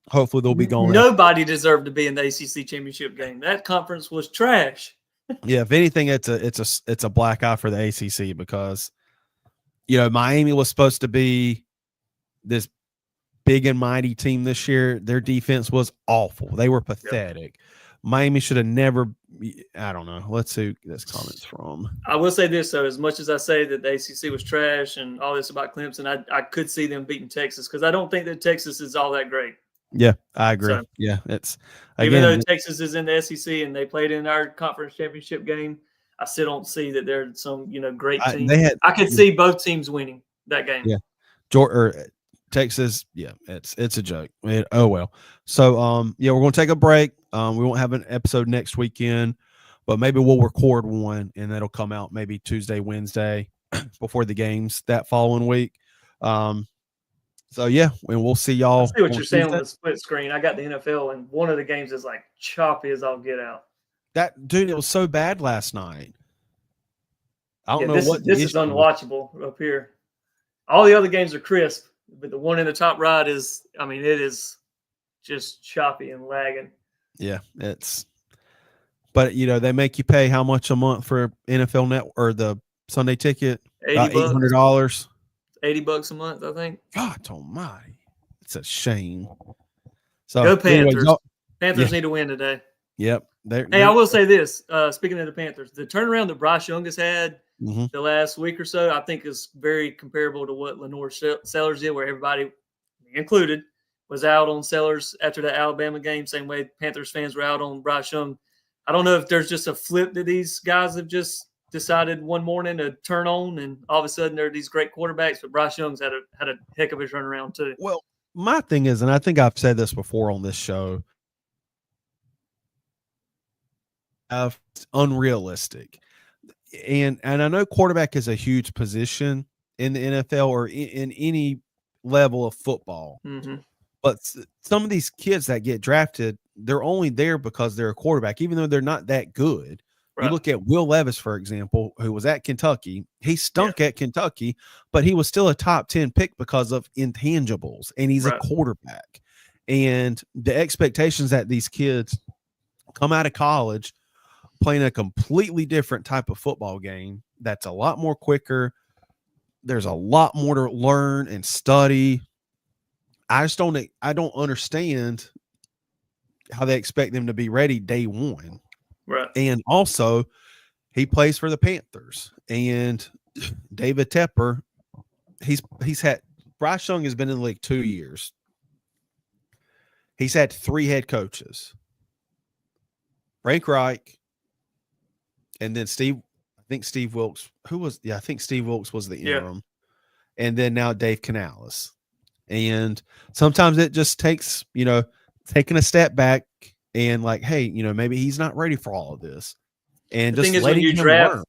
Hopefully they'll be going. Nobody deserved to be in the ACC championship game. That conference was trash. Yeah, if anything, it's a black eye for the ACC because, Miami was supposed to be this big and mighty team this year. Their defense was awful. They were pathetic. Yep. Miami should have never. I don't know. Let's see who this comment's from. I will say this though: as much as I say that the ACC was trash and all this about Clemson, I could see them beating Texas because I don't think that Texas is all that great. Yeah, I agree. So, yeah, it's even though Texas is in the SEC and they played in our conference championship game, I still don't see that they're some great team. I could see both teams winning that game. Yeah, Texas. Yeah, it's a joke. Oh well. So we're going to take a break. We won't have an episode next weekend, but maybe we'll record one and that'll come out maybe Tuesday, Wednesday before the games that following week. So yeah, and we'll see y'all. I see what you're saying with the split screen. I got the NFL, and one of the games is like choppy as all get out. That dude, it was so bad last night. I don't know what this is unwatchable up here. All the other games are crisp, but the one in the top right is, it is just choppy and lagging. Yeah, but they make you pay how much a month for NFL Net or the Sunday ticket? $800. $80 a month, I think. God almighty. It's a shame. So go Panthers. Anyway, Panthers need to win today. Yep. I will say this. Speaking of the Panthers, the turnaround that Bryce Young has had the last week or so, I think is very comparable to what Lenore Sellers did, where everybody, included, was out on Sellers after the Alabama game, same way Panthers fans were out on Bryce Young. I don't know if there's just a flip that these guys have just decided one morning to turn on, and all of a sudden they're these great quarterbacks. But Bryce Young's had a heck of a turnaround too. Well, my thing is, and I think I've said this before on this show, unrealistic, and I know quarterback is a huge position in the NFL or in any level of football. But some of these kids that get drafted, they're only there because they're a quarterback, even though they're not that good. Right. You look at Will Levis, for example, who was at Kentucky. He stunk at Kentucky, but he was still a top 10 pick because of intangibles, and he's a quarterback. And the expectations that these kids come out of college playing a completely different type of football game that's a lot more quicker. There's a lot more to learn and study. I don't understand how they expect them to be ready day one. Right. And also, he plays for the Panthers. And David Tepper, Bryce Young has been in the league 2 years. He's had 3 head coaches. Frank Reich, and then Steve Wilkes. I think Steve Wilkes was the interim. And then now Dave Canales. And sometimes it just takes, taking a step back and like, hey, maybe he's not ready for all of this. And the thing is, when you draft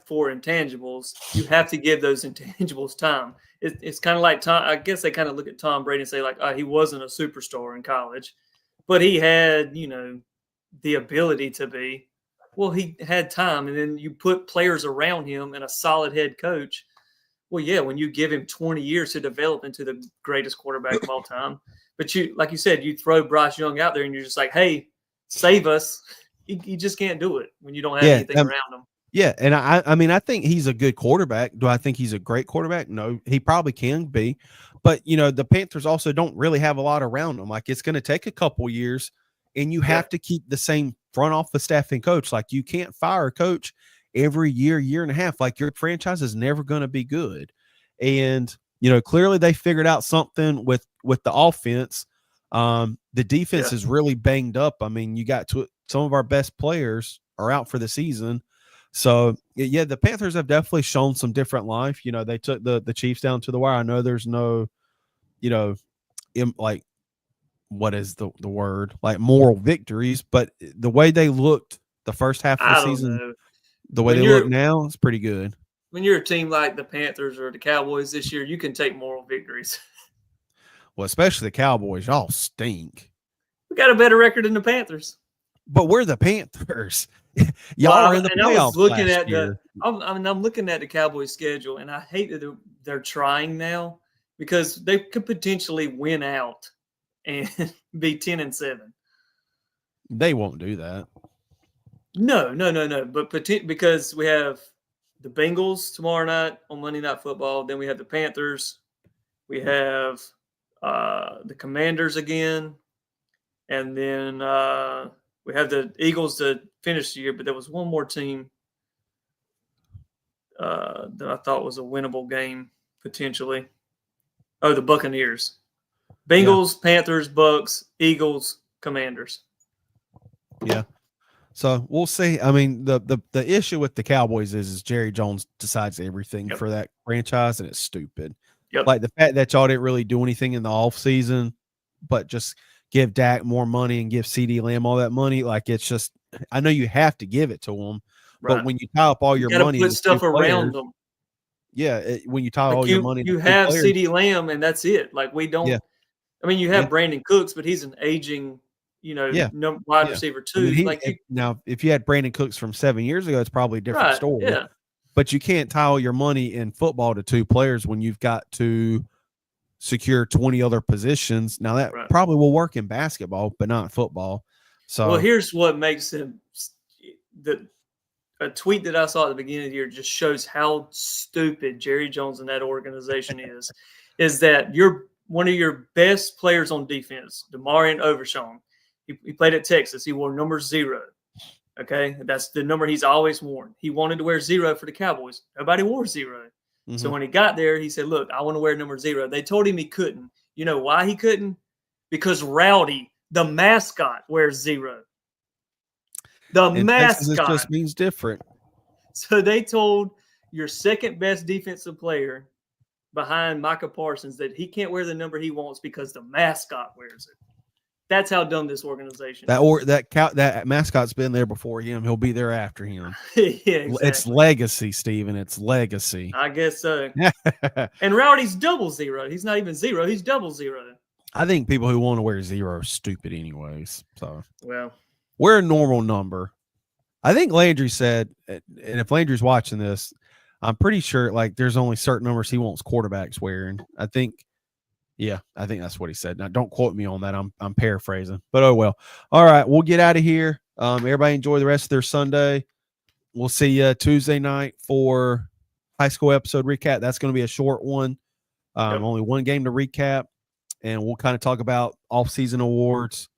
for intangibles, you have to give those intangibles time. It's kind of like Tom. I guess they kind of look at Tom Brady and say like, he wasn't a superstar in college, but he had, the ability to be. Well, he had time, and then you put players around him and a solid head coach. Well, yeah, when you give him 20 years to develop into the greatest quarterback of all time, but like you said, you throw Bryce Young out there and you're just like, hey, save us. You just can't do it when you don't have anything around him. Yeah, and I think he's a good quarterback. Do I think he's a great quarterback? No, he probably can be. But, the Panthers also don't really have a lot around him. Like, it's going to take a couple years, and you have to keep the same front office staff and coach. Like, you can't fire a coach every year and a half. Like, your franchise is never going to be good. And, clearly they figured out something with the offense. The defense is really banged up. I mean, you got some of our best players are out for the season. So, the Panthers have definitely shown some different life. They took the Chiefs down to the wire. I know there's no, like, what is the word? Like moral victories, but the way they looked the first half of the season, the way they look now, it's pretty good. When you're a team like the Panthers or the Cowboys this year, you can take moral victories. Well, especially the Cowboys. Y'all stink. We got a better record than the Panthers. But we're the Panthers. Y'all are in the playoffs last year. I'm looking at the Cowboys schedule, and I hate that they're trying now because they could potentially win out and be 10-7. They won't do that. No. But because we have the Bengals tomorrow night on Monday Night Football, then we have the Panthers, we have the Commanders again, and then we have the Eagles to finish the year. But there was one more team that I thought was a winnable game potentially. Oh, the Buccaneers. Bengals, Panthers, Bucks, Eagles, Commanders. Yeah. So we'll see. I mean, the issue with the Cowboys is Jerry Jones decides everything for that franchise, and it's stupid. Yep. Like the fact that y'all didn't really do anything in the offseason, but just give Dak more money and give CeeDee Lamb all that money. Like, it's just, I know you have to give it to them, but when you tie up all your money, put stuff around them. Yeah, when you tie all your money, you have CeeDee Lamb, and that's it. Like, we don't. I mean, you have Brandon Cooks, but he's an aging, wide receiver too. I mean, now, if you had Brandon Cooks from 7 years ago, it's probably a different story. Yeah. But you can't tie all your money in football to 2 players when you've got to secure 20 other positions. Now, that probably will work in basketball, but not football. So, well, here's what makes him a tweet that I saw at the beginning of the year just shows how stupid Jerry Jones and that organization is that one of your best players on defense, Demarion Overshown, he played at Texas. He wore number 0. Okay, that's the number he's always worn. He wanted to wear 0 for the Cowboys. Nobody wore 0. Mm-hmm. So when he got there, he said, look, I want to wear number 0. They told him he couldn't. You know why he couldn't? Because Rowdy, the mascot, wears 0. The mascot. It just means different. So they told your second best defensive player behind Micah Parsons that he can't wear the number he wants because the mascot wears it. That's how dumb this organization is. That mascot's been there before him. He'll be there after him. Yeah, exactly. It's legacy, Steven. It's legacy. I guess so. And Rowdy's 00. He's not even 0. He's 00. I think people who want to wear 0 are stupid anyways. So, well, we're a normal number. I think Landry said, and if Landry's watching this, I'm pretty sure like there's only certain numbers he wants quarterbacks wearing. I think that's what he said. Now, don't quote me on that. I'm paraphrasing, but oh well. All right, we'll get out of here. Everybody enjoy the rest of their Sunday. We'll see you Tuesday night for high school episode recap. That's going to be a short one. Only one game to recap, and we'll kind of talk about off-season awards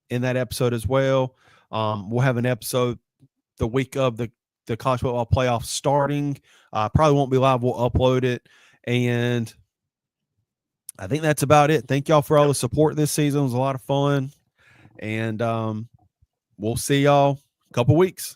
in that episode as well. We'll have an episode the week of the college football playoffs starting. Probably won't be live. We'll upload it, and I think that's about it. Thank y'all for all the support this season. It was a lot of fun, and we'll see y'all in a couple weeks.